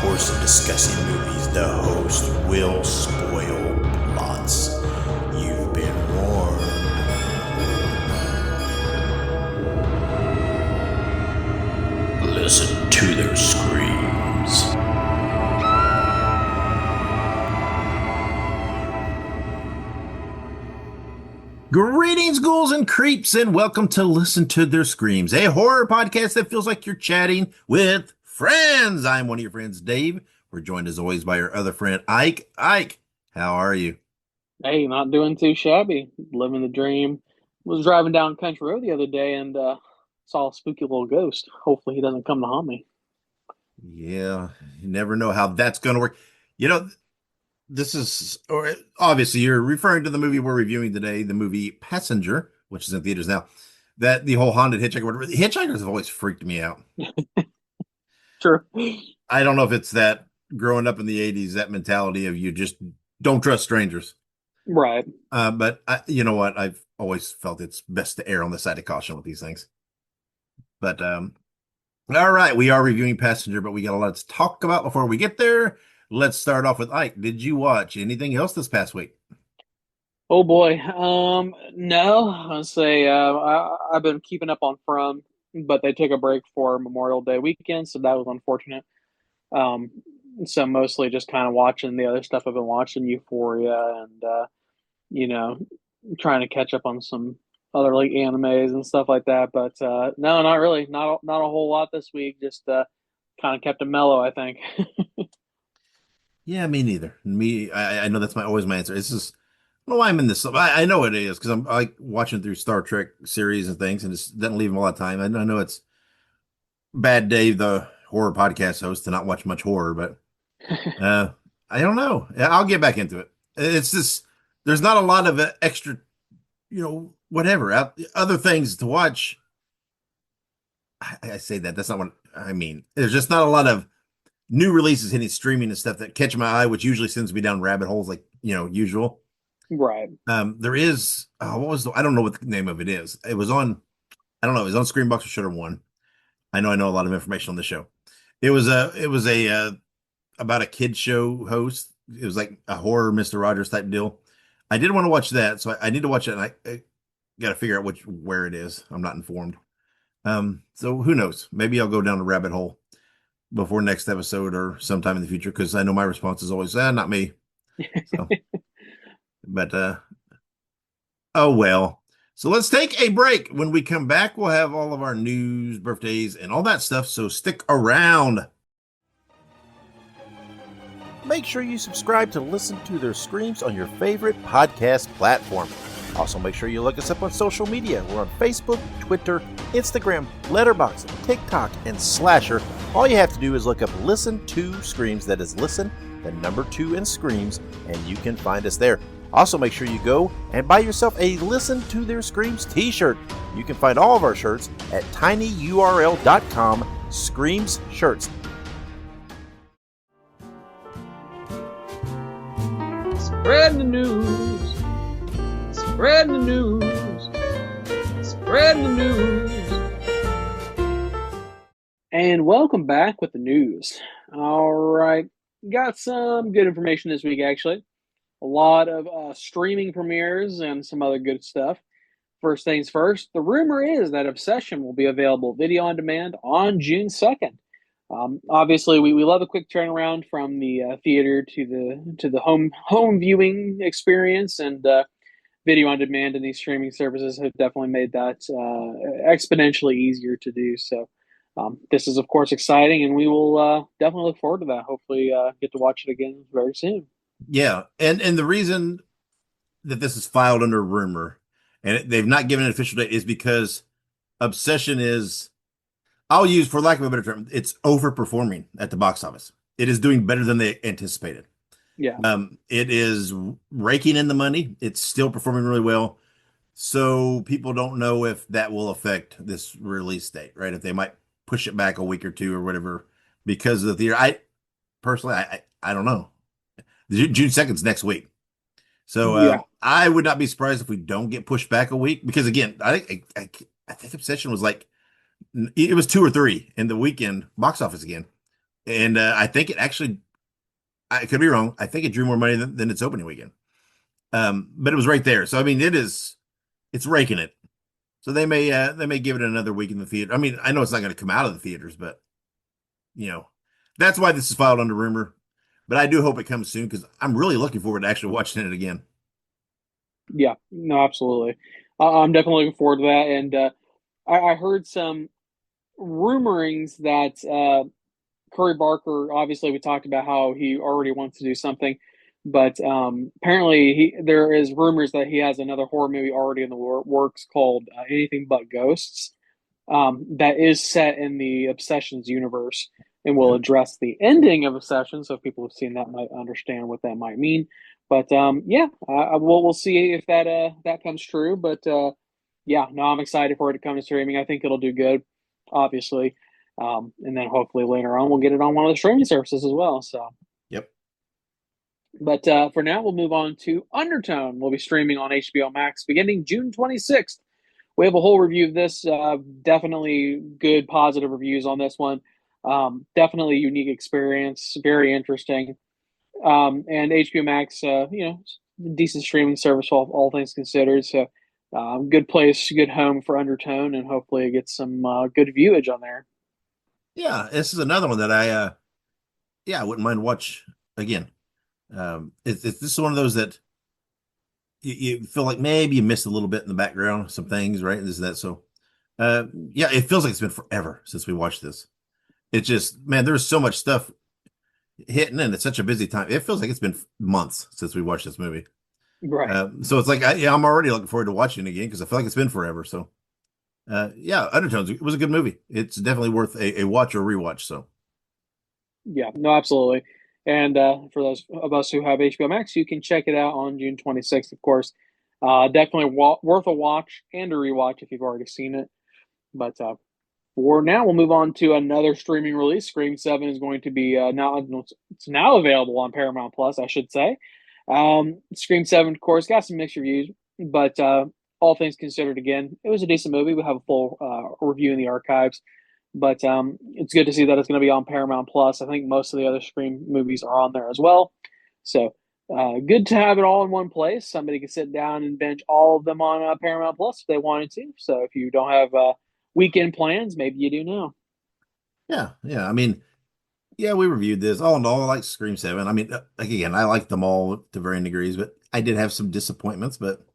course of discussing movies, the host will spoil plots. You've been warned. Listen to their screams. Greetings, ghouls and creeps, and welcome to Listen to Their Screams, a horror podcast that feels like you're chatting with friends. I'm one of your friends, Dave. We're joined as always by our other friend, Ike. Ike, how are you? Hey, not doing too shabby. Living the dream. Was driving down country road the other day and saw a spooky little ghost. Hopefully he doesn't come to haunt me. Yeah, you never know how that's going to work. You know, this is, or obviously you're referring to the movie we're reviewing today, the movie Passenger, which is in theaters now. That the whole haunted hitchhiker, whatever. Hitchhikers have always freaked me out. Sure. I don't know if it's that growing up in the 80s, that mentality of you just don't trust strangers. Right. But you know what? I've always felt it's best to err on the side of caution with these things. But all right, we are reviewing Passenger, but we got a lot to talk about before we get there. Let's start off with Ike. Did you watch anything else this past week? Oh boy. No. I'll say I've been keeping up on From, but they took a break for Memorial Day weekend, so that was unfortunate. Um, so mostly just kind of watching the other stuff I've been watching, Euphoria, and you know, trying to catch up on some other like animes and stuff like that. But no, not really. Not a whole lot this week. Just kind of kept it mellow, I think. Yeah, me neither. I know that's always my answer. It's just, I don't know why I'm in this. I know it is because I'm like watching through Star Trek series and things, and it doesn't leave them a lot of time. I know it's bad Dave, the horror podcast host, to not watch much horror, but uh, I don't know. Yeah, I'll get back into it. It's just there's not a lot of extra, whatever other things to watch. I say that that's not what I mean. There's just not a lot of new releases hitting streaming and stuff that catch my eye, which usually sends me down rabbit holes like usual. Right. There is what was I don't know what the name of it is. It was on I don't know. It was on Screenbox or Shutter One. I know a lot of information on the show. It was a about a kid show host. It was like a horror Mr. Rogers type deal. I did want to watch that, so I need to watch it. And I got to figure out where it is. I'm not informed. So who knows? Maybe I'll go down the rabbit hole before next episode or sometime in the future because I know my response is always not me. So, but oh well. So let's take a break. When we come back, we'll have all of our news, birthdays, and all that stuff. So stick around. Make sure you subscribe to Listen to Their Screams on your favorite podcast platform. Also, make sure you look us up on social media. We're on Facebook, Twitter, Instagram, Letterboxd, TikTok, and Slasher. All you have to do is look up Listen to Screams. That is Listen, the number 2 in Screams, and you can find us there. Also, make sure you go and buy yourself a Listen to Their Screams t-shirt. You can find all of our shirts at tinyurl.com/Screams Shirts. Spread the news. Spread the news. Spread the news. And welcome back with the news. All right. Got some good information this week, actually. A lot of streaming premieres and some other good stuff. First things first, the rumor is that Obsession will be available video on demand on June 2nd. Obviously, we love a quick turnaround from the theater to the home viewing experience, and video on demand and these streaming services have definitely made that exponentially easier to do. So this is, of course, exciting, and we will definitely look forward to that. Hopefully get to watch it again very soon. Yeah, and the reason that this is filed under rumor and they've not given an official date is because Obsession is, I'll use for lack of a better term, it's overperforming at the box office. It is doing better than they anticipated. Yeah. It is raking in the money. It's still performing really well. So people don't know if that will affect this release date, right? If they might push it back a week or two or whatever because of the theater. I personally, I don't know. June 2nd is next week. So Yeah. I would not be surprised if we don't get pushed back a week because again, I think Obsession was like it was 2 or 3 in the weekend box office again. and I think it actually, I could be wrong. I think it drew more money than its opening weekend. But it was right there. So I mean, it's raking it. So they may give it another week in the theater. I mean, I know it's not going to come out of the theaters, but you know, that's why this is filed under rumor. But I do hope it comes soon because I'm really looking forward to actually watching it again. Yeah, no, absolutely. I'm definitely looking forward to that. And I heard some rumorings that Curry Barker, obviously, we talked about how he already wants to do something, but apparently there is rumors that he has another horror movie already in the works called Anything But Ghosts, that is set in the Obsessions universe and will Yeah. address the ending of Obsession. So if people have seen that, might understand what that might mean. But yeah, we'll see if that comes true. But yeah, no, I'm excited for it to come to streaming. I think it'll do good, obviously. And then hopefully later on we'll get it on one of the streaming services as well. So, Yep. but for now we'll move on to Undertone. We'll be streaming on HBO Max beginning June 26th. We have a whole review of this. Definitely good, positive reviews on this one. Definitely unique experience, very interesting. And HBO Max, decent streaming service, all things considered. So, good place, good home for Undertone, and hopefully it gets some good viewage on there. Yeah, this is another one that I wouldn't mind watch again. It's this is one of those that you feel like maybe you missed a little bit in the background, some things, right? And this and that. So, yeah, it feels like it's been forever since we watched this. It's just, man, there's so much stuff hitting, and it's such a busy time. It feels like it's been months since we watched this movie. Right. So it's like, yeah, I'm already looking forward to watching it again because I feel like it's been forever. So, yeah, Undertones, it was a good movie. It's definitely worth a watch or rewatch. So, Yeah, no, absolutely. And for those of us who have HBO Max, you can check it out on June 26th, of course. Definitely worth a watch and a rewatch if you've already seen it. But for now, we'll move on to another streaming release. Scream 7 is going to be it's now available on Paramount Plus, I should say. Scream 7, of course, got some mixed reviews, but all things considered, again, it was a decent movie. We have a full review in the archives. But it's good to see that it's going to be on Paramount Plus. I think most of the other Scream movies are on there as well. So good to have it all in one place. Somebody can sit down and binge all of them on Paramount Plus if they wanted to. So if you don't have weekend plans, maybe you do now. yeah, yeah. I mean, yeah, we reviewed this. All in all, I like Scream 7. I mean, like again, I like them all to varying degrees, but I did have some disappointments, but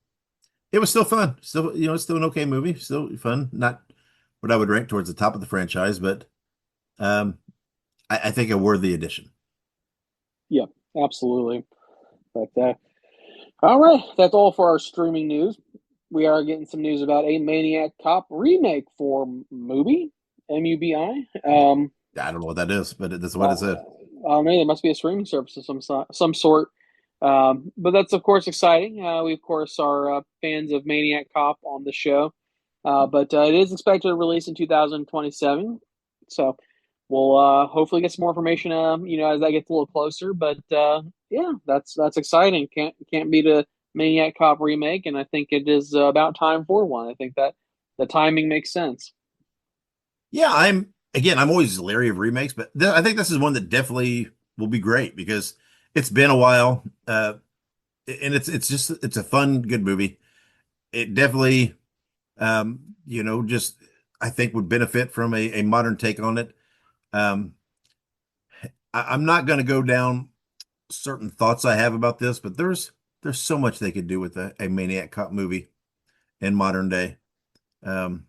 it was still fun. Still, it's still an okay movie. Still fun. Not what I would rank towards the top of the franchise, but um, I think a worthy addition. Yeah, absolutely. But all right, that's all for our streaming news. We are getting some news about a Maniac Cop remake for Mubi, MUBI. I don't know what that is, but that's what it said. I don't know. There must be a streaming service of some sort. But that's of course exciting. We of course are fans of Maniac Cop on the show, but it is expected to release in 2027. So we'll hopefully get some more information. As that gets a little closer. But yeah, that's exciting. Can't beat a Maniac Cop remake, and I think it is about time for one. I think that the timing makes sense. Yeah, I'm always leery of remakes, but I think this is one that definitely will be great because it's been a while, and it's a fun, good movie. It definitely, just I think would benefit from a modern take on it. Um, I'm not going to go down certain thoughts I have about this, but there's so much they could do with a Maniac Cop movie in modern day. Um,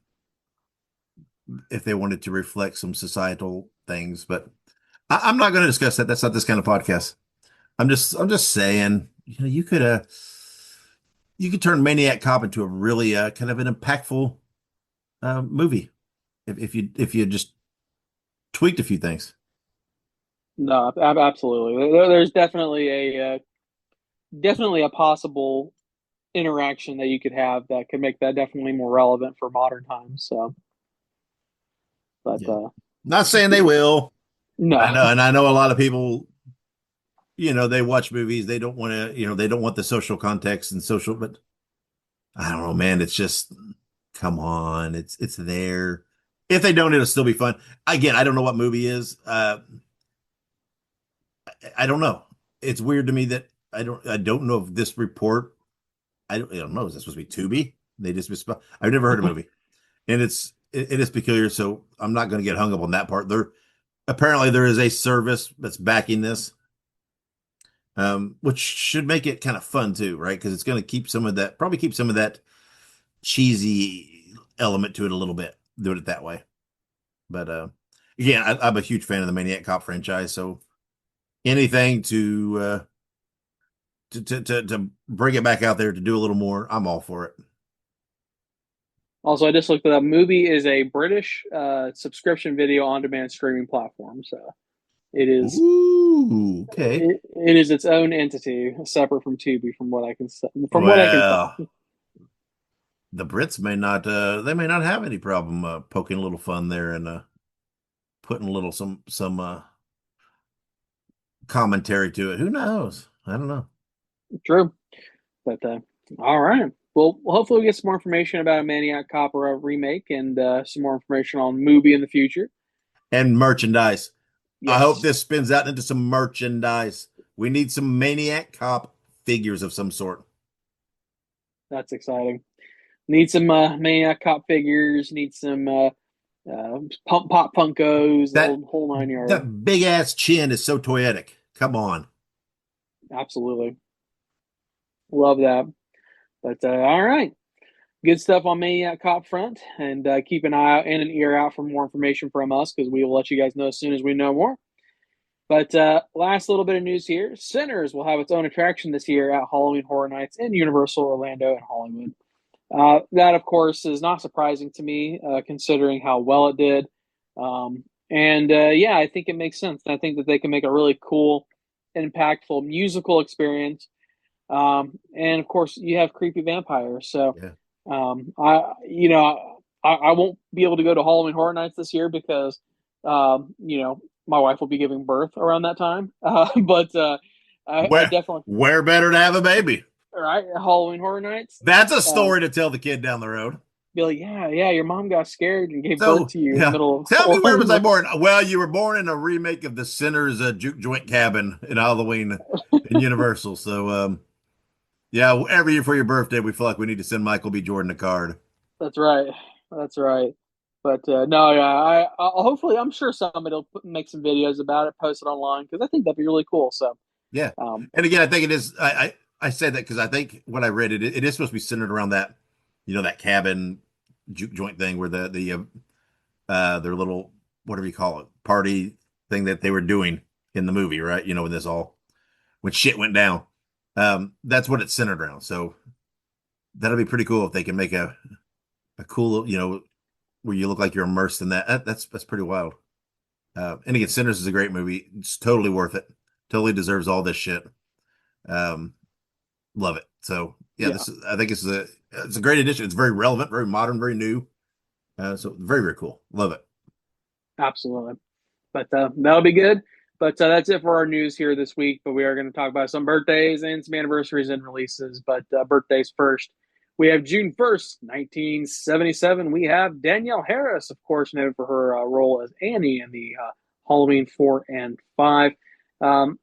if they wanted to reflect some societal things, but I'm not going to discuss that. That's not this kind of podcast. I'm just saying, you could turn Maniac Cop into a really kind of an impactful movie if you just tweaked a few things. No, absolutely. There's definitely a possible interaction that you could have that could make that definitely more relevant for modern times. So, but Yeah, not saying they will. I no, know, and I know a lot of people. They watch movies. They don't want to. They don't want the social context and social. But I don't know, man. It's just come on. It's there. If they don't, it'll still be fun. Again, I don't know what movie is. I don't know. It's weird to me that I don't know if this report. I don't know. Is this supposed to be Tubi? They just misspell. I've never heard a movie, and it is peculiar. So I'm not going to get hung up on that part. Apparently there is a service that's backing this, which should make it kind of fun too, right? Because it's going to keep some of that, probably keep some of that cheesy element to it a little bit. Do it that way. But again, I'm a huge fan of the Maniac Cop franchise, so anything to bring it back out there to do a little more, I'm all for it. Also, I just looked it up. Movie is a British subscription video on demand streaming platform. So it is Ooh, okay. it is its own entity, separate from Tubi, from what I can tell. Well, the Brits may not they may not have any problem poking a little fun there and putting a little some commentary to it. Who knows? I don't know. True, but all right. Well, hopefully we get some more information about a Maniac Cop or a remake, and some more information on the movie in the future. And merchandise. I hope Yes, this spins out into some merchandise. We need some Maniac Cop figures of some sort. that's exciting. Need some Maniac Cop figures. Need some Pop Funkos. The That whole nine yards. that big ass chin is so toyetic. Come on. Absolutely, love that. But all right, good stuff on Maniac Cop front, and keep an eye out and an ear out for more information from us because we will let you guys know as soon as we know more. But last little bit of news here: Sinners will have its own attraction this year at Halloween Horror Nights in Universal Orlando and Hollywood. That, of course, is not surprising to me, considering how well it did. And yeah, I think it makes sense. I think that they can make a really cool, impactful musical experience. And of course, you have creepy vampires. So, Yeah. I won't be able to go to Halloween Horror Nights this year because, my wife will be giving birth around that time. But I Where definitely, where better to have a baby? right, Halloween Horror Nights. That's a Um, story to tell the kid down the road. Be like, yeah, yeah, your mom got scared and gave birth So, to you in the yeah. middle of Tell me, where was I Halloween. born? Well, you were born in a remake of the Sinners Juke Joint Cabin in Halloween in Universal. So, yeah, every year for your birthday, we feel like we need to send Michael B. Jordan a card. That's right. That's right. But no, yeah, hopefully I'm sure somebody will make some videos about it, post it online because I think that'd be really cool. So, Yeah. um, And again, I think it is. I said that because I think when I read it, it is supposed to be centered around that, that cabin juke joint thing where their little, whatever you call it, party thing that they were doing in the movie, right? When this all when shit went down. That's what it's centered around. So that'll be pretty cool if they can make a cool, where you look like you're immersed in that. That's pretty wild. And again, Sinners is a great movie. It's totally worth it. Totally deserves all this shit. Um, Love it. So yeah, yeah, I think it's a great addition. It's very relevant, very modern, very new. So very, very cool. Love it. absolutely. But that'll be good. But that's it for our news here this week. But we are going to talk about some birthdays and some anniversaries and releases. But birthdays first. We have June 1st, 1977. We have Danielle Harris, of course, known for her role as Annie in the Halloween 4 and 5. Um,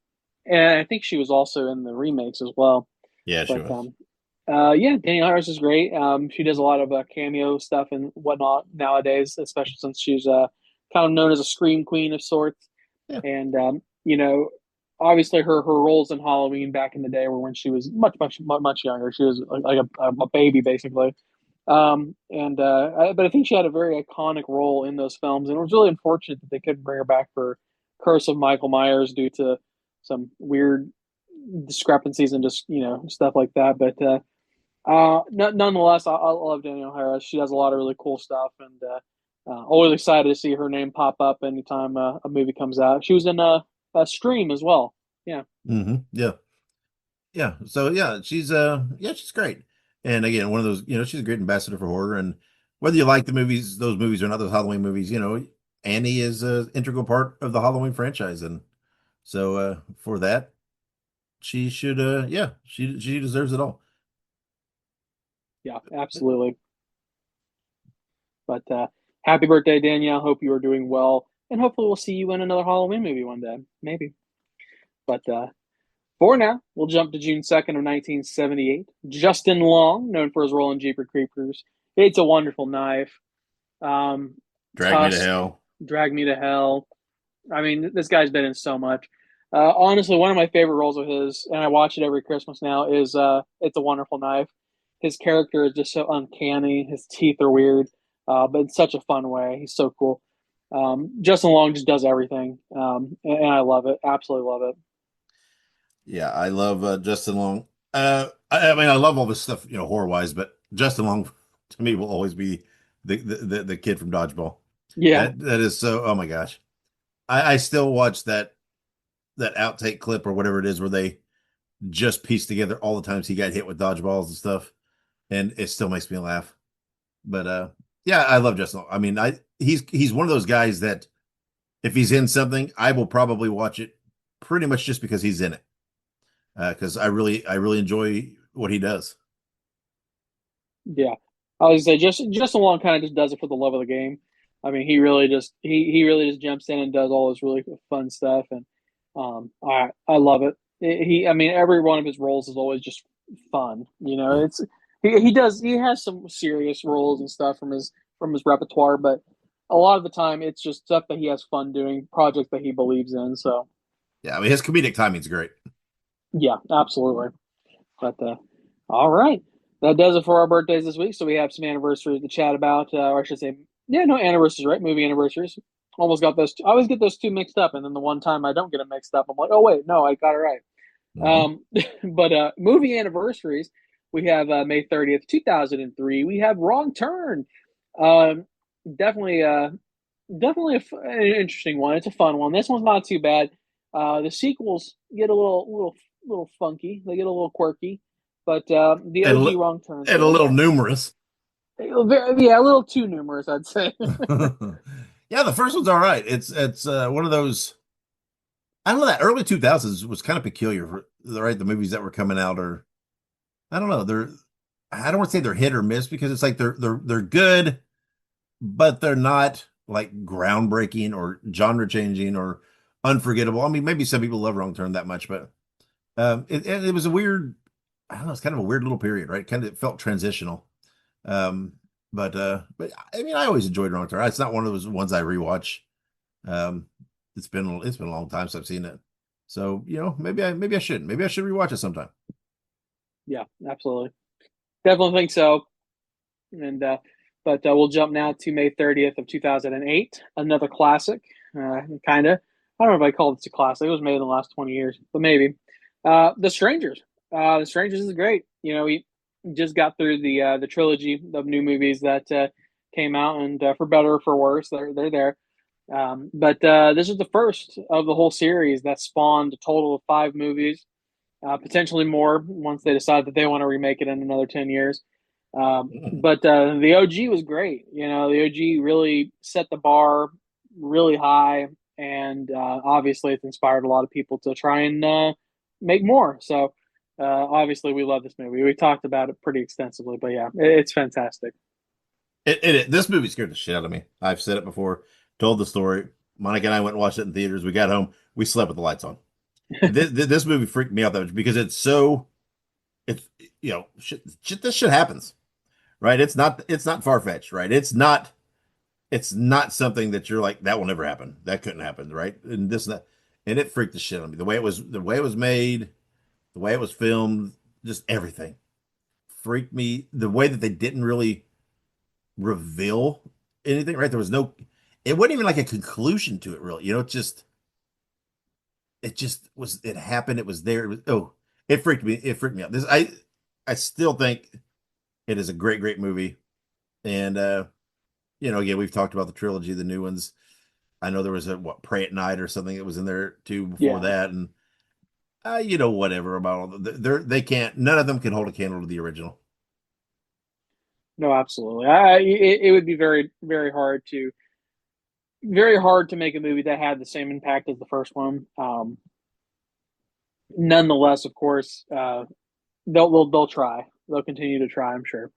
and I think she was also in the remakes as well. Yeah, she But was. yeah, Danielle Harris is great. She does a lot of cameo stuff and whatnot nowadays, especially since she's kind of known as a scream queen of sorts. Yeah. And obviously her roles in Halloween back in the day were when she was much younger. She was like a baby basically. But I think she had a very iconic role in those films, and it was really unfortunate that they couldn't bring her back for Curse of Michael Myers due to some weird discrepancies and just stuff like that. But nonetheless, I love Danielle Harris. She does a lot of really cool stuff, and always excited to see her name pop up anytime a movie comes out. She was in a Stream as well. Yeah, Yeah. Yeah. So she's great. And again, one of those, she's a great ambassador for horror. And whether you like those movies or not, those Halloween movies, Annie is an integral part of the Halloween franchise. And so for that, she should she deserves it all. yeah, absolutely. But happy birthday, Danielle. Hope you are doing well, and hopefully we'll see you in another Halloween movie one day, maybe. But for now, we'll jump to June 2nd of 1978. Justin Long, known for his role in Jeepers Creepers, It's a Wonderful Knife, um, Drag Me to Tusk, Hell. Drag Me to Hell. I mean, this guy's been in so much. Honestly, one of my favorite roles of his, and I watch it every Christmas now, is It's a Wonderful Knife. His character is just so uncanny. His teeth are weird, but in such a fun way. He's so cool. Justin Long just does everything, and I love it. Absolutely love it. Yeah, I love Justin Long. I mean, I love all this stuff, horror wise, but Justin Long to me will always be the kid from Dodgeball. Yeah, That is so. Oh my gosh, I still watch that outtake clip or whatever it is where they just piece together all the times he got hit with dodgeballs and stuff, and it still makes me laugh. But yeah, I love Justin Long. I mean, he's one of those guys that if he's in something, I will probably watch it pretty much just because he's in it. Because I really enjoy what he does. yeah. I was gonna say Justin Long kind of just does it for the love of the game. I mean, he really just jumps in and does all this really fun stuff, and I love it. I mean, every one of his roles is always just fun. It's he has some serious roles and stuff from his repertoire, but a lot of the time it's just stuff that he has fun doing, projects that he believes in. So Yeah, I mean his comedic timing's great. yeah, absolutely. But all right, that does it for our birthdays this week. So we have some anniversaries to chat about, or I should say, yeah, no anniversaries, right? Movie anniversaries. Almost got those. I always get those two mixed up, and then the one time I don't get them mixed up, I'm like, oh wait, no, I got it right. Hmm. But movie anniversaries, we have May 30th, 2003. We have Wrong Turn. Um, definitely, definitely an interesting one. It's a fun one. This one's not too bad. The sequels get a little funky. They get a little quirky, but the And OG Wrong Turn's and a good. little numerous. Yeah, a little too numerous, I'd say. Yeah, the first one's all right. It's one of those. I don't know, that early 2000s was kind of peculiar for the movies that were coming out, or I don't know, I don't want to say they're hit or miss because it's like they're good, but they're not like groundbreaking or genre changing or unforgettable. I mean, maybe some people love Wrong Turn that much, but it was a weird. I don't know. It's kind of a weird little period, right? Kind of felt transitional. Um, but I mean, I always enjoyed Wrong Turn. It's not one of those ones I rewatch. Um, it's been a long time since I've seen it. So maybe I should rewatch it sometime. Yeah, absolutely. Definitely think so. And but we'll jump now to May 30th of 2008, another classic, kind of. I don't know if I call this a classic. It was made in the last 20 years, but maybe. The Strangers. The Strangers is great. We just got through the trilogy of new movies that came out, and for better or for worse, they're there. But this is the first of the whole series that spawned a total of 5 movies, potentially more once they decide that they want to remake it in another 10 years. But the OG was great. The OG really set the bar really high, and obviously it's inspired a lot of people to try and make more. So obviously we love this movie. We talked about it pretty extensively, but yeah, it's fantastic. This movie scared the shit out of me. I've said it before, told the story. Monica and I went and watched it in theaters. We got home, we slept with the lights on. This movie freaked me out that much because it's this shit happens, right? It's not far fetched, right? It's not something that you're like that will never happen. That couldn't happen, right? And it freaked the shit out of me. The way it was made, the way it was filmed, just everything freaked me. The way that they didn't really reveal anything, right? It wasn't even like a conclusion to it, really. It just was. It happened. It was there. It freaked me. It freaked me out. I still think it is a great, great movie. And again, we've talked about the trilogy, the new ones. I know there was Pray at Night or something that was in there too before Yeah, that, and whatever about all they can't. None of them can hold a candle to the original. no, absolutely. It would be very hard to make a movie that had the same impact as the first one. Nonetheless, of course, they'll try. They'll continue to try, I'm sure.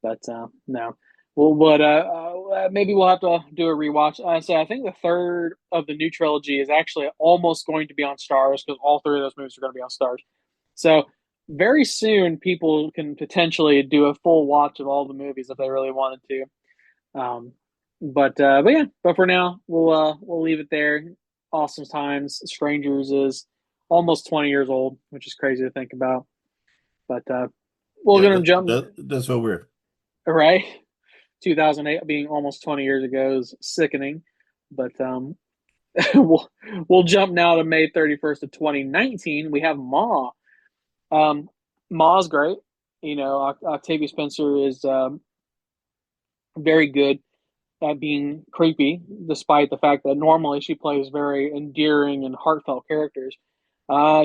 But no. Well, but maybe we'll have to do a rewatch. I think the third of the new trilogy is actually almost going to be on Stars because all three of those movies are going to be on Stars. So very soon, people can potentially do a full watch of all the movies if they really wanted to. Um, but yeah, but for now, we'll leave it there. Awesome times. Strangers is almost 20 years old, which is crazy to think about. But we're Yeah, gonna jump that's so weird. right. 2008 being almost 20 years ago is sickening. But we'll we'll jump now to May 31st of 2019. We have Ma. Um, Ma's great. You know, Octavia Spencer is very good at being creepy, despite the fact that normally she plays very endearing and heartfelt characters.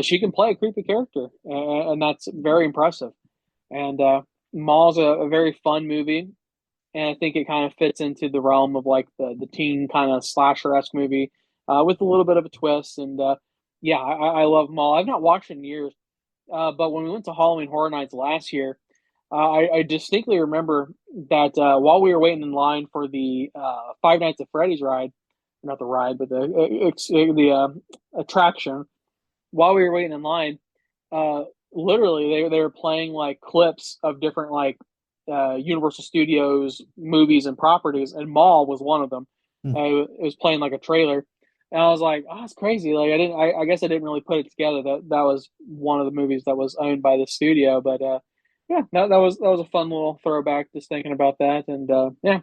She can play a creepy character, and that's very impressive. And Ma's a very fun movie, and I think it kind of fits into the realm of like the teen kind of slasher esque movie with a little bit of a twist. And yeah, I love Maul. I've not watched it in years, but when we went to Halloween Horror Nights last year, I distinctly remember that while we were waiting in line for the Five Nights at Freddy's ride, not the ride, but the attraction, while we were waiting in line, uh, literally they were playing like clips of different like Universal Studios movies and properties, and Mall was one of them. Hmm. It was playing like a trailer, and I was like, "Oh, it's crazy!" Like I guess I didn't really put it together that was one of the movies that was owned by the studio. But yeah, that was a fun little throwback. Just thinking about that, and yeah,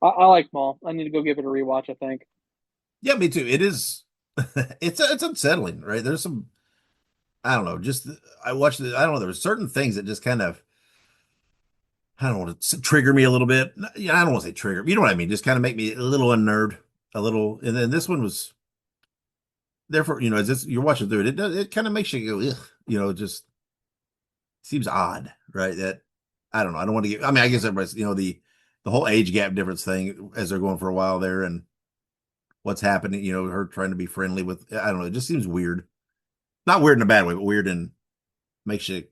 I like Mall. I need to go give it a rewatch. I think Yeah, me too. It is. It's unsettling, right? There's some. I don't know. Just I watched it. I don't know. There were certain things that just kind of. I don't want to trigger me a little bit. Yeah, I don't want to say trigger. You know what I mean? Just kind of make me a little unnerved, a little. And then this one was therefore, as this you're watching through it, it kind of makes you go, ugh, it just seems odd, right? That I don't know. I don't want to get. I mean, I guess everybody's, the whole age gap difference thing as they're going for a while there, and what's happening. Her trying to be friendly with. I don't know. It just seems weird. Not weird in a bad way, but weird and makes you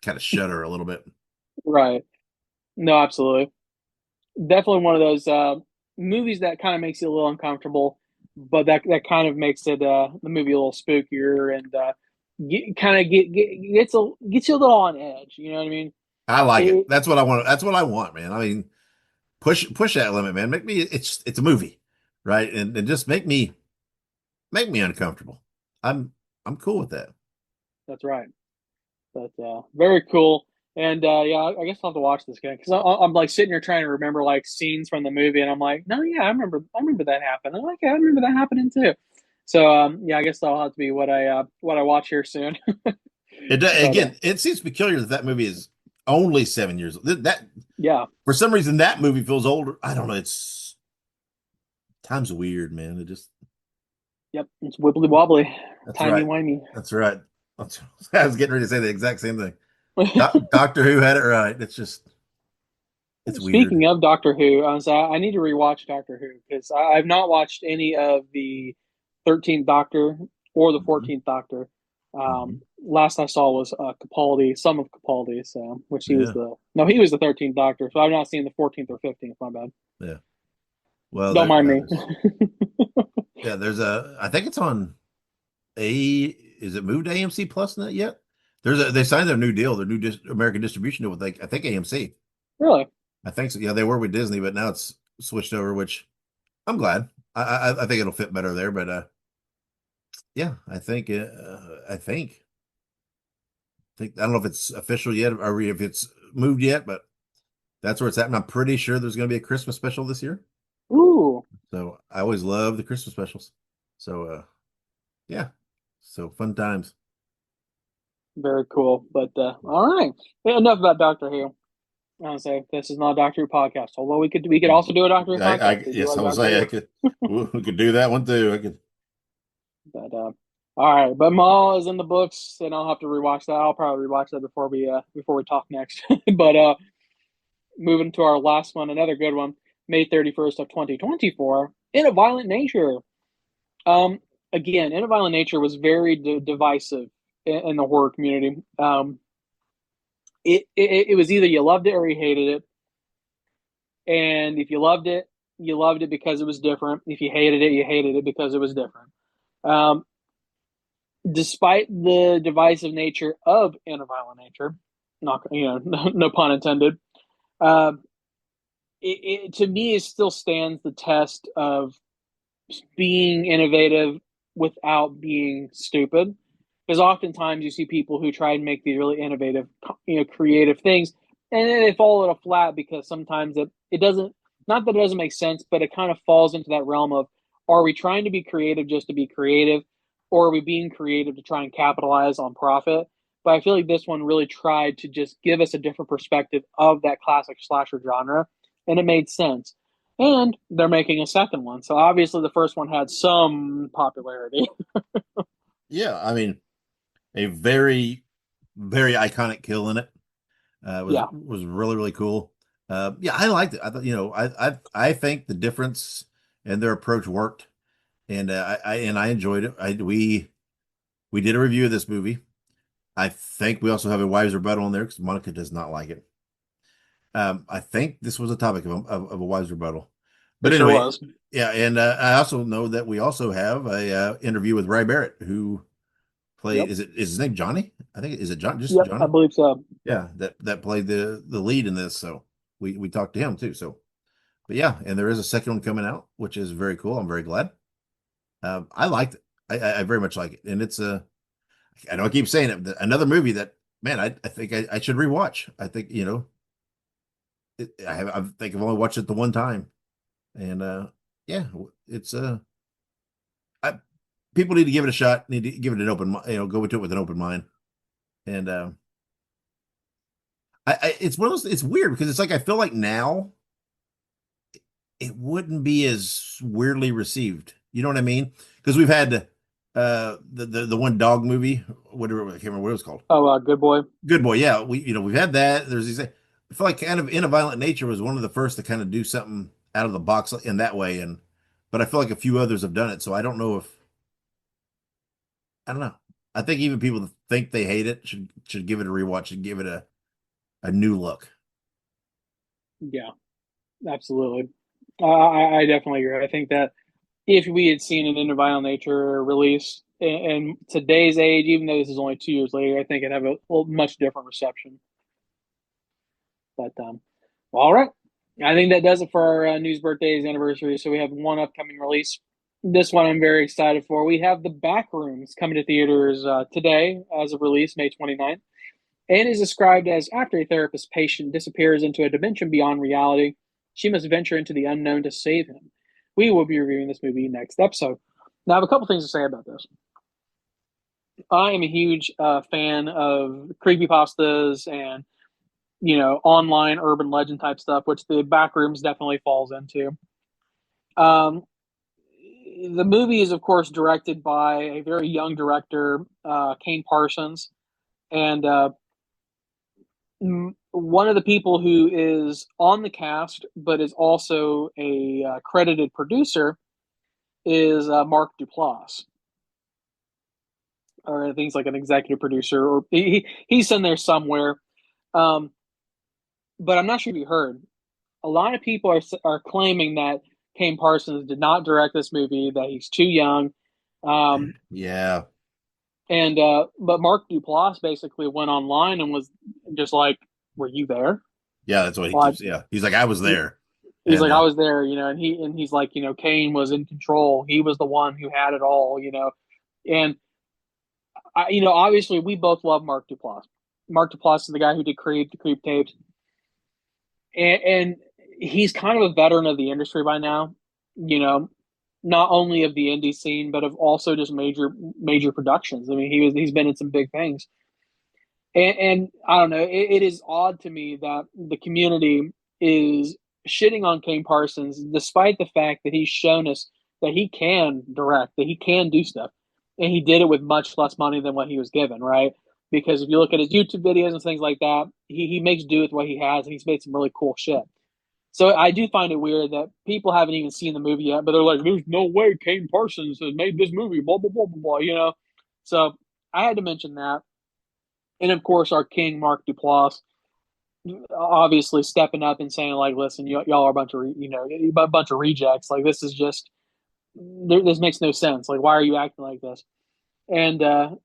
kind of shudder a little bit. right. No, absolutely. Definitely one of those movies that kind of makes you a little uncomfortable, but that kind of makes it the movie a little spookier and kind of gets you a little on edge. You know what I mean? I like it. It, That's what I want. That's what I want, man. I mean, push that limit, man. Make me. It's a movie, right? And just make me uncomfortable. I'm I'm cool with that. that's right. But very cool. And yeah, I guess I'll have to watch this again because I'm like sitting here trying to remember like scenes from the movie, and I'm like, no, yeah, I remember that happened. I'm like, yeah, I remember that happening too. So yeah, I guess that'll have to be what I watch here soon. But Again, it seems peculiar that that movie is only 7 years old. That yeah, for some reason that movie feels older. I don't know. It's time's weird, man. It just yep, it's wibbly wobbly, that's timey right. wimey. That's right. I was getting ready to say the exact same thing. Doctor Who had it right. It's weird. Speaking of Doctor Who, I need to rewatch Doctor Who because I've not watched any of the 13th Doctor or the Mhm, 14th Doctor. mhm. Last I saw was Capaldi, some of Capaldi, so which he was Yeah, the no, he was the 13th Doctor. So I've not seen the 14th or 15th. My bad. yeah. Well, Don't mind me. there's a. I think it's on A. Is it moved to AMC Plus net yet? They signed their new deal, their new American distribution deal with like I think AMC. Really? I think so. Yeah, they were with Disney, but now it's switched over, which I'm glad. I think it'll fit better there, but yeah, I think I don't know if it's official yet or if it's moved yet, but that's where it's at. And I'm pretty sure there's going to be a Christmas special this year. Ooh, So I always love the Christmas specials. So yeah, so fun times. very cool. But all right, yeah, enough about Doctor Who. I would say this is not a Doctor Who podcast. Although we could also do a Doctor Who podcast. We do Yes, like I was Doctor say Who. I could. We could do that one too. I could. But all right, but Maul is in the books, and I'll have to rewatch that. I'll probably rewatch that before we talk next. But moving to our last one, another good one, May 31st of 2024, In a Violent Nature. Um, again, In a Violent Nature was very divisive in the horror community. It was either you loved it or you hated it, And if you loved it because it was different. If you hated it, you hated it because it was different. Um, Despite the divisive nature of In a Violent Nature, not no pun intended. Uh, to me, it still stands the test of being innovative without being stupid. Because oftentimes you see people who try and make these really innovative, creative things, and then they fall at a flat because sometimes it doesn't. Not that it doesn't make sense, but it kind of falls into that realm of: are we trying to be creative just to be creative, or are we being creative to try and capitalize on profit? But I feel like this one really tried to just give us a different perspective of that classic slasher genre, and it made sense. And they're making a second one. So obviously the first one had some popularity. Yeah, I mean, a very, very iconic kill in it. Was Yeah, really really cool. Yeah, I liked it. I thought I think the difference in their approach worked, and I enjoyed it. I we did a review of this movie. I think we also have a wives rebuttal on there because Monica does not like it. I think this was a topic of a wives rebuttal, but it sure anyway, was. yeah. And I also know that we also have a interview with Ray Barrett who played. Yep. Is his name Johnny? I think is it John just Yep, I Johnny? believe so. Yeah, that played the lead in this. So we talked to him too. So, but yeah, and there is a second one coming out, which is very cool. I'm very glad. I liked it. I very much like it, and it's a. I know I keep saying it. Another movie that man, I think I should rewatch. I think I think I've only watched it the one time, and yeah, it's I, people need to give it a shot. Need to give it an open, go into it with an open mind, and it's one of those. It's weird because it's like I feel like now it wouldn't be as weirdly received. You know what I mean? Because we've had the one dog movie, whatever I can't remember what it was called. Oh, Good Boy. Good Boy, yeah. We've had that. There's these. I feel like kind of In a Violent Nature was one of the first to kind of do something out of the box in that way, and but I feel like a few others have done it. So I don't know if I don't know. I think even people that think they hate it should give it a rewatch and give it a new look. Yeah, absolutely. I definitely agree. I think that if we had seen an In a Violent Nature release in today's age, even though this is only 2 years later, I think it'd have a much different reception. But well, all right. I think that does it for our news birthdays anniversary. So we have one upcoming release. This one I'm very excited for. We have The Backrooms coming to theaters today as a release, May 29th, and is described as after a therapist patient disappears into a dimension beyond reality, she must venture into the unknown to save him. We will be reviewing this movie next episode. Now, I have a couple things to say about this. I am a huge fan of creepypastas and online urban legend type stuff, which the Backrooms definitely falls into. Um, the movie is, of course, directed by a very young director, Kane Parsons, and one of the people who is on the cast but is also a credited producer is Mark Duplass, or I think he's like an executive producer, or he's in there somewhere. Um, but I'm not sure if you heard. A lot of people are claiming that Kane Parsons did not direct this movie, that he's too young. Um, Yeah, and but Mark Duplass basically went online and was just like, "Were you there?" yeah. That's what he Like keeps. Yeah, he's like I was there, he's and like, "I was there," and he's like, Kane was in control. He was the one who had it all, And obviously, we both love Mark Duplass. Mark Duplass is the guy who did Creep, the Creep tapes, and he's kind of a veteran of the industry by now. You know, not only of the indie scene, but of also just major productions. I mean, he's been in some big things, and I don't know. It is odd to me that the community is shitting on Kane Parsons, despite the fact that he's shown us that he can direct, that he can do stuff, and he did it with much less money than what he was given, right? Because if you look at his YouTube videos and things like that, he makes do with what he has, and he's made some really cool shit. So I do find it weird that people haven't even seen the movie yet, but they're like, "There's no way Kane Parsons has made this movie." Blah blah blah blah blah. So I had to mention that, and of course our king Mark Duplass. obviously stepping up and saying like, "Listen, y'all are a bunch of a bunch of rejects. Like this is just this makes no sense. Like why are you acting like this?" And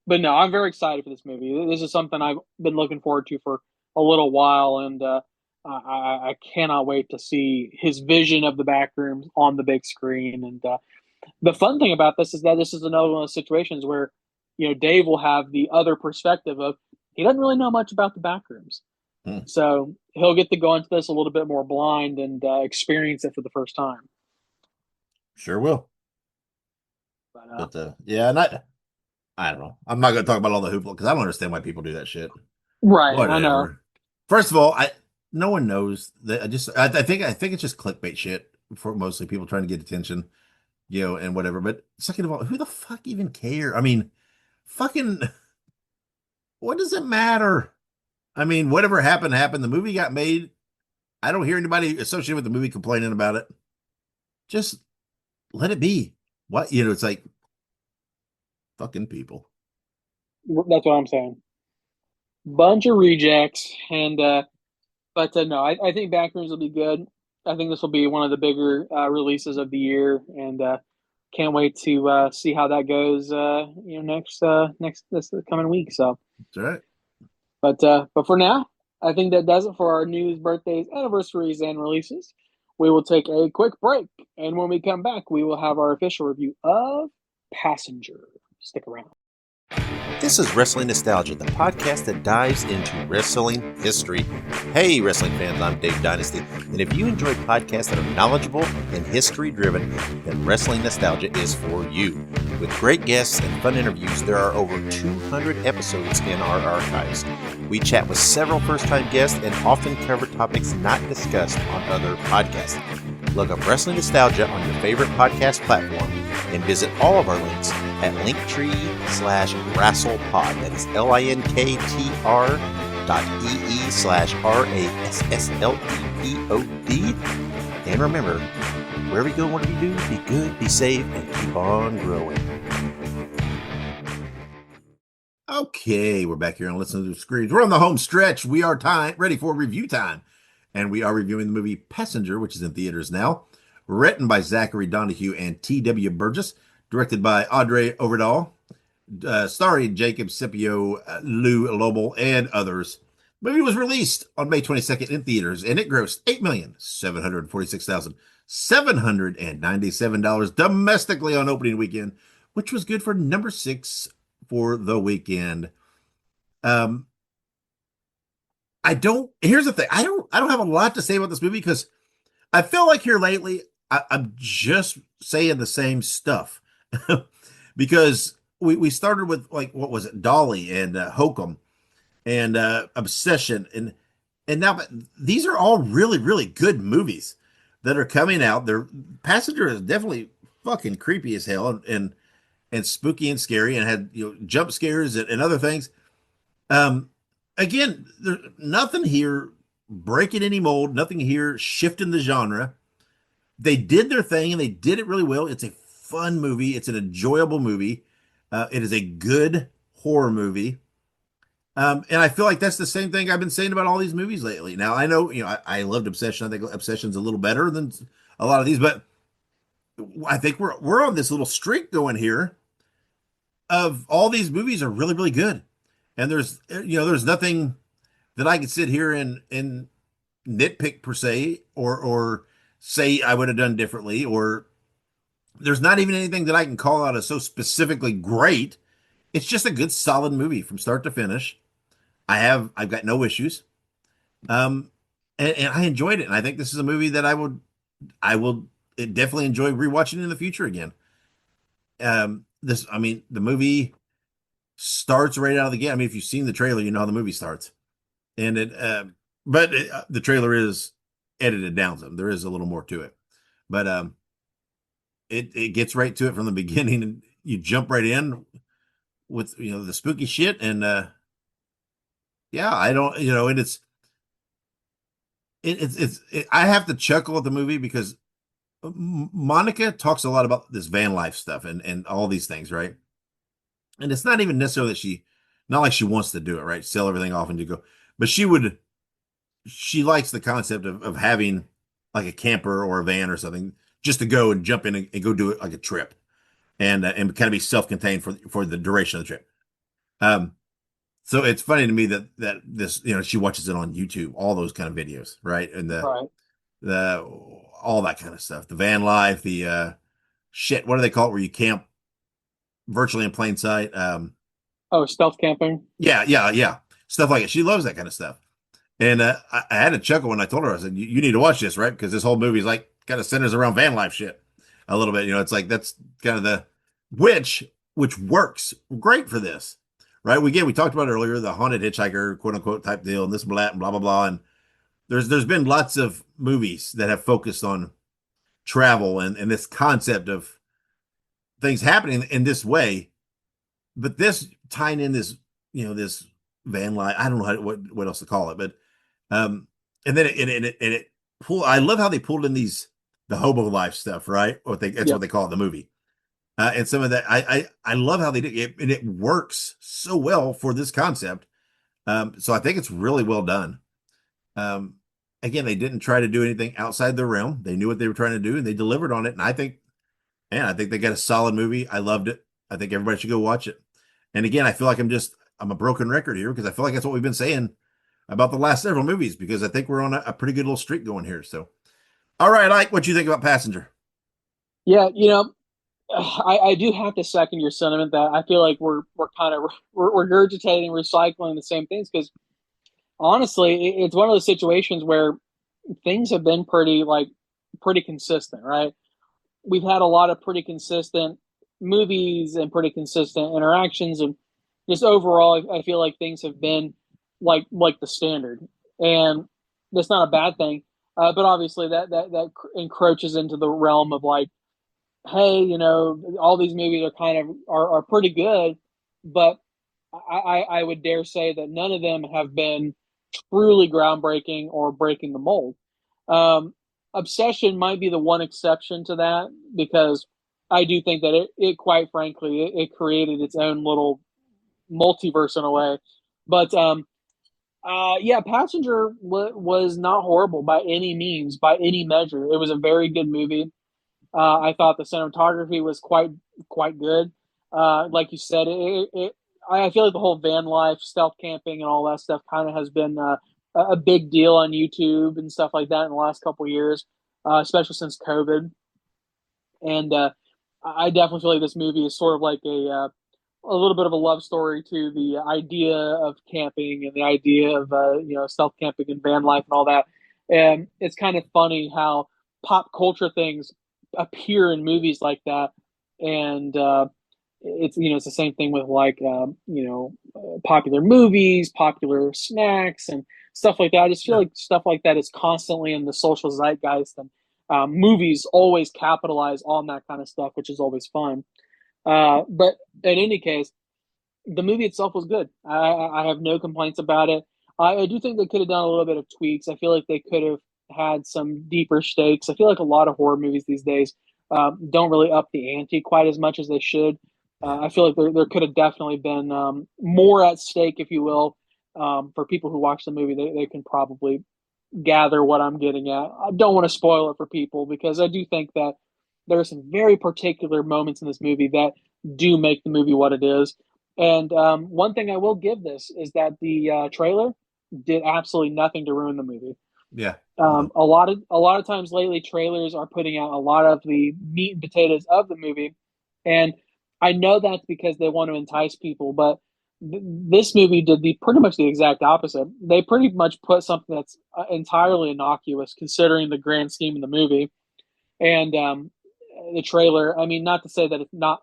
but no, I'm very excited for this movie. This is something I've been looking forward to for a little while, and I cannot wait to see his vision of the back rooms on the big screen. And the fun thing about this is that this is another one of those situations where Dave will have the other perspective of he doesn't really know much about the back rooms, Hmm. so he'll get to go into this a little bit more blind and experience it for the first time. Sure will. But But yeah, and I don't know. I'm not going to talk about all the hoopla because I don't understand why people do that shit. right, I know. Whatever. First of all, I no one knows that. I think it's just clickbait shit for mostly people trying to get attention, and whatever. But second of all, who the fuck even care? I mean, fucking, what does it matter? I mean, whatever happened happened. The movie got made. I don't hear anybody associated with the movie complaining about it. Just let it be. What it's like fucking people. That's what I'm saying. Bunch of rejects, and but no, I think Backrooms will be good. I think this will be one of the bigger releases of the year, and can't wait to see how that goes. Next this coming week. So, That's right. but for now, I think that does it for our news, birthdays, anniversaries, and releases. We will take a quick break, and when we come back, we will have our official review of Passenger. Stick around. This is Wrestling Nostalgia, the podcast that dives into wrestling history. Hey, wrestling fans, I'm Dave Dynasty, and if you enjoy podcasts that are knowledgeable and history driven, then Wrestling Nostalgia is for you. With great guests and fun interviews, there are over 200 episodes in our archives. We chat with several first-time guests and often cover topics not discussed on other podcasts. Look up Wrestling Nostalgia on your favorite podcast platform and visit all of our links at linktr.ee/wrestlepod. That is linktr.ee/RASSLEPOD. And remember, wherever you go, whatever you do, be good, be safe, and keep on growing. Okay, we're back here and listening to the screens. We're on the home stretch. We are ready for review time. And we are reviewing the movie Passenger, which is in theaters now. Written by Zachary Donahue and T.W. Burgess. Directed by Audrey Overdahl. Starring Jacob Scipio, Lou Lobel, and others. The movie was released on May 22nd in theaters, and it grossed $8,746,797 domestically on opening weekend, which was good for number 6 for the weekend. Here's the thing. I don't have a lot to say about this movie because I feel like here lately I'm just saying the same stuff because we started with, like, what was it, Dolly and Hokum and Obsession, and now these are all really, really good movies that are coming out. Their Passenger is definitely fucking creepy as hell and spooky and scary and had jump scares and other things. Um, Again, there's nothing here breaking any mold, nothing here shifting the genre. They did their thing and they did it really well. It's a fun movie. It's an enjoyable movie. It is a good horror movie. And I feel like that's the same thing I've been saying about all these movies lately. Now, I know, I loved Obsession. I think Obsession's a little better than a lot of these, but I think we're on this little streak going here of all these movies are really, really good. And there's nothing that I could sit here and nitpick per se, or say I would have done differently, or there's not even anything that I can call out as so specifically great. It's just a good solid movie from start to finish. I've got no issues. Um and I enjoyed it, and I think this is a movie that I will definitely enjoy rewatching in the future again. The movie starts right out of the gate. I mean, if you've seen the trailer, you know how the movie starts. And the trailer is edited down some. There is a little more to it, but it gets right to it from the beginning, and you jump right in with the spooky shit. And yeah, I don't and I have to chuckle at the movie because Monica talks a lot about this van life stuff and all these things, right? And it's not even necessarily that not like she wants to do it, right? Sell everything off and you go, but she likes the concept of having like a camper or a van or something just to go and jump in and go do it like a trip and kind of be self-contained for the duration of the trip. Um, so it's funny to me that this, she watches it on YouTube, all those kind of videos, right? And Right. the all that kind of stuff, the van life, the shit, what do they call it, where you camp virtually in plain sight? Oh, stealth camping. Yeah, stuff like it. She loves that kind of stuff. And I had a chuckle when I told her. I said, "You need to watch this, right? Because this whole movie is like kind of centers around van life shit a little bit. It's like that's kind of the which which works great for this, right? We talked about earlier the haunted hitchhiker, quote unquote, type deal, and this blah blah blah. And there's been lots of movies that have focused on travel and this concept of things happening in this way, but this tying in this this van life. I don't know what else to call it, but um, and then it pull. I love how they pulled in the hobo life stuff, right? That's what Yep. they call it, the movie. And some of that, I love how they did it, and it works so well for this concept. So I think it's really well done. Um, Again, they didn't try to do anything outside their realm. They knew what they were trying to do, and they delivered on it. And I think they got a solid movie. I loved it. I think everybody should go watch it. And again, I feel like I'm a broken record here because I feel like that's what we've been saying about the last several movies because I think we're on a pretty good little streak going here. So, all right, Ike, what do you think about Passenger? Yeah, I do have to second your sentiment that I feel like we're kind of we're regurgitating, recycling the same things because honestly, it's one of those situations where things have been pretty consistent, right? We've had a lot of pretty consistent movies and pretty consistent interactions, and just overall, I feel like things have been like the standard, and that's not a bad thing. But obviously, that encroaches into the realm of like, hey, all these movies are kind of are pretty good, but I would dare say that none of them have been truly groundbreaking or breaking the mold. Um, Obsession might be the one exception to that because I do think that it quite frankly, it created its own little multiverse in a way. But yeah, Passenger was not horrible by any means, by any measure. It was a very good movie. I thought the cinematography was quite good. Like you said, I feel like the whole van life, stealth camping, and all that stuff kind of has been a big deal on YouTube and stuff like that in the last couple of years, especially since COVID. And I definitely feel like this movie is sort of like a little bit of a love story to the idea of camping and the idea of stealth camping and van life and all that. And it's kind of funny how pop culture things appear in movies like that, and it's the same thing with like popular movies, popular snacks, and stuff like that. I just feel Yeah. like stuff like that is constantly in the social zeitgeist, and movies always capitalize on that kind of stuff, which is always fun. But in any case, the movie itself was good. I have no complaints about it. I do think they could have done a little bit of tweaks. I feel like they could have had some deeper stakes. I feel like a lot of horror movies these days don't really up the ante quite as much as they should. Yeah. I feel like there could have definitely been more at stake, if you will, for people who watch the movie. They can probably gather what I'm getting at. I don't want to spoil it for people because I do think that there are some very particular moments in this movie that do make the movie what it is. And one thing I will give this is that the trailer did absolutely nothing to ruin the movie. Yeah. No. A lot of times lately, trailers are putting out a lot of the meat and potatoes of the movie, and I know that's because they want to entice people. But this movie did the pretty much the exact opposite. They pretty much put something that's entirely innocuous, considering the grand scheme of the movie, and the trailer. I mean, not to say that it's not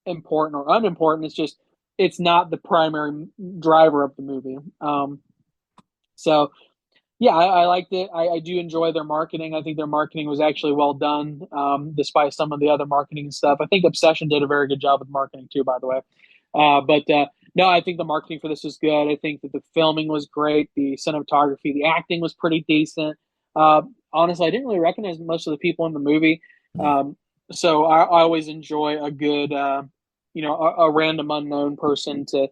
important or unimportant. It's just it's not the primary driver of the movie. So yeah, I liked it. I do enjoy their marketing. I think their marketing was actually well done, despite some of the other marketing stuff. I think Obsession did a very good job with marketing too, by the way. But no, I think the marketing for this was good. I think that the filming was great. The cinematography, the acting was pretty decent. Honestly, I didn't really recognize most of the people in the movie. Mm. Um, so I always enjoy a good, a random unknown person to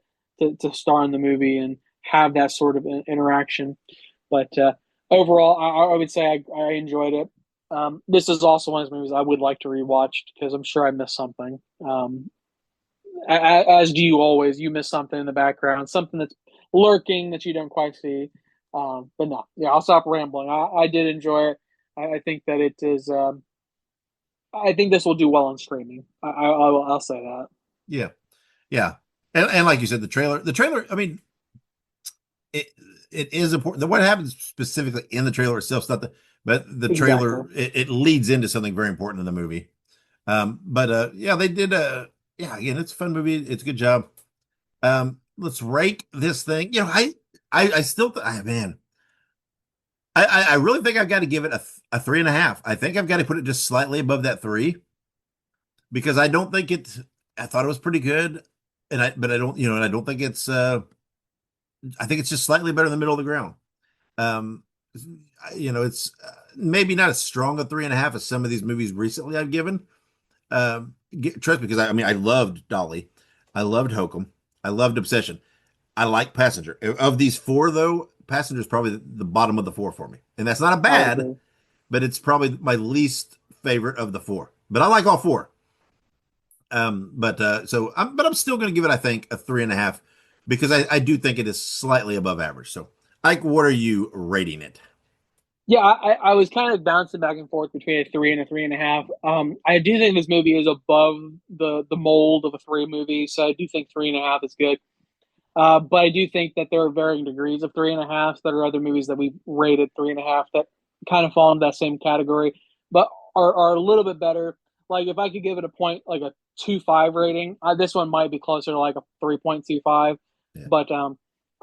star in the movie and have that sort of interaction. But overall, I would say I enjoyed it. This is also one of those movies I would like to rewatch because I'm sure I missed something. As do you always. You miss something in the background, something that's lurking that you don't quite see. But no, yeah, I'll stop rambling. I did enjoy it. I think that it is. I think this will do well on streaming. I'll say that. Yeah, yeah, and like you said, the trailer. I mean, it it is important. What happens specifically in the trailer itself is not but the Exactly. trailer it leads into something very important in the movie. But yeah, they did. Yeah, again, it's a fun movie. It's a good job. Let's rate this thing. I still, man, I really think I've got to give it a 3.5. I think I've got to put it just slightly above that 3 because I don't think it. I thought it was pretty good, but I don't, and I don't think it's. I think it's just slightly better in the middle of the ground. Um, it's maybe not as strong a 3.5 as some of these movies recently I've given. Trust me, because I mean, I loved Dolly, I loved Hokum, I loved Obsession. I like Passenger. Of these four, though, Passenger is probably the bottom of the four for me, and that's not a I bad, agree. but it's probably my least favorite of the four. But I like all four. But I'm still going to give it, I think, a 3.5 because I do think it is slightly above average. So, Ike, what are you rating it? Yeah, I was kind of bouncing back and forth between a 3 and a 3.5. I do think this movie is above the mold of a 3 movie, so I do think 3.5 is good. But I do think that there are varying degrees of 3.5s. There are other movies that we've rated 3.5 that kind of fall into that same category, but are a little bit better. Like if I could give it a point, like a 2.5 rating, this one might be closer to like a 3.25. Yeah. But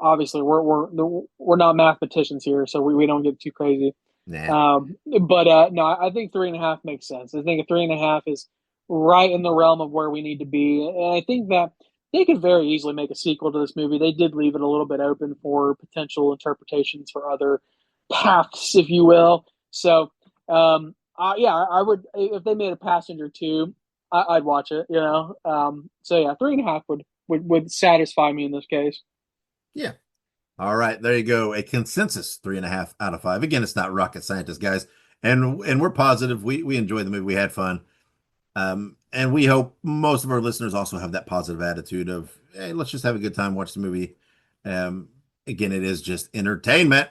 obviously, we're not mathematicians here, so we don't get too crazy. Nah. But no, I think 3.5 makes sense. I think a 3.5 is right in the realm of where we need to be, and I think that they could very easily make a sequel to this movie. They did leave it a little bit open for potential interpretations for other paths, if you will. So, yeah, I would if they made a Passenger 2, I'd watch it. So yeah, 3.5 would satisfy me in this case. Yeah. All right, there you go. A consensus 3.5 out of 5. Again, it's not rocket scientist, guys, and we're positive. We enjoyed the movie. We had fun. And we hope most of our listeners also have that positive attitude of, hey, let's just have a good time, watch the movie. Again, it is just entertainment.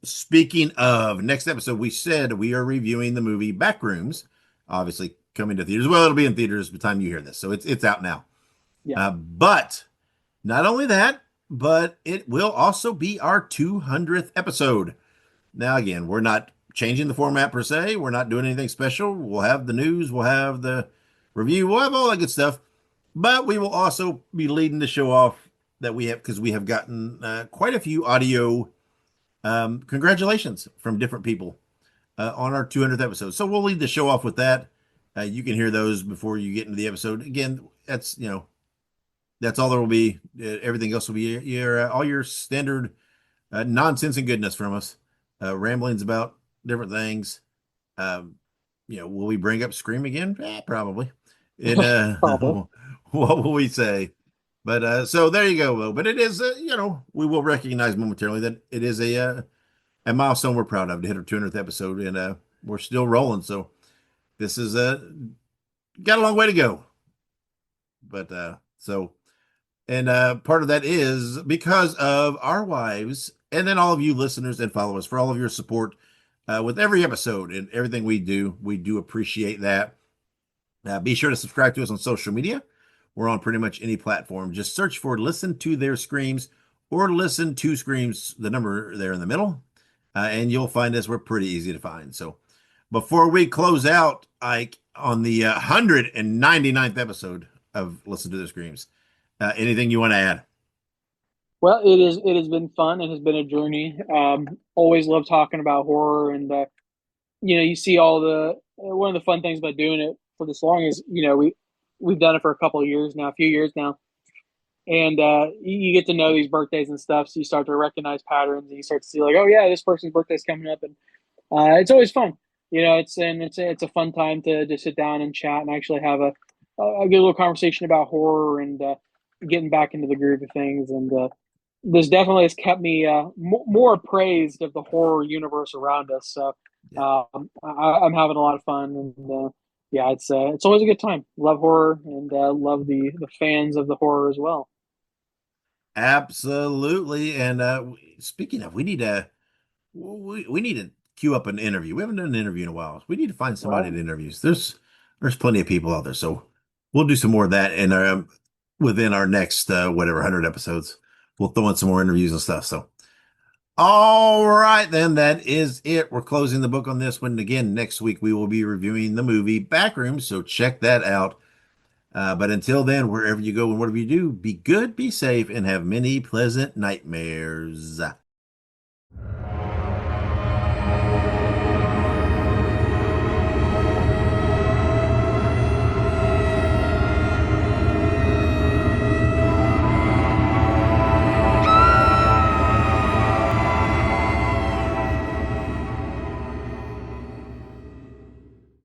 Speaking of next episode, we said we are reviewing the movie Backrooms, obviously coming to theaters. Well, it'll be in theaters by the time you hear this, so it's out now. Yeah. But not only that, but it will also be our 200th episode. Now, again, we're not changing the format per se. We're not doing anything special. We'll have the news, we'll have the review, we'll have all that good stuff. But we will also be leading the show off that we have because we have gotten quite a few audio congratulations from different people on our 200th episode. So we'll lead the show off with that. You can hear those before you get into the episode. Again, that's all there will be. Everything else will be all your standard nonsense and goodness from us. Ramblings about different things. Um, will we bring up Scream again? Probably. And Probably. what will we say? But so there you go, Will. But it is, we will recognize momentarily that it is a milestone we're proud of to hit our 200th episode, and we're still rolling. So this is got a long way to go. But and part of that is because of our wives, and then all of you listeners and followers for all of your support with every episode and everything we do. We do appreciate that. Be sure to subscribe to us on social media. We're on pretty much any platform. Just search for Listen to Their Screams or Listen to Screams, the number there in the middle, and you'll find us. We're pretty easy to find. So before we close out, Ike, on the 199th episode of Listen to Their Screams, anything you want to add? Well, it has been fun. It has been a journey. Always love talking about horror, and you see all the one of the fun things about doing it for this long is we've done it for a couple of years now, a few years now, and you get to know these birthdays and stuff, so you start to recognize patterns, and you start to see like, oh yeah, this person's birthday's coming up, and it's always fun. It's a fun time to just sit down and chat and actually have a good little conversation about horror and getting back into the groove of things. And this definitely has kept me more appraised of the horror universe around us. So Yeah, I'm having a lot of fun, and yeah, it's always a good time. Love horror, and love the fans of the horror as well. absolutely. And speaking of, we need to queue up an interview. We haven't done an interview in a while. We need to find somebody Well, to interviews. There's plenty of people out there, so we'll do some more of that in our within our next whatever 100 episodes. We'll throw in some more interviews and stuff. So, all right, then that is it. We're closing the book on this one. Again, next week we will be reviewing the movie Backrooms, so check that out. But until then, wherever you go and whatever you do, be good, be safe, and have many pleasant nightmares.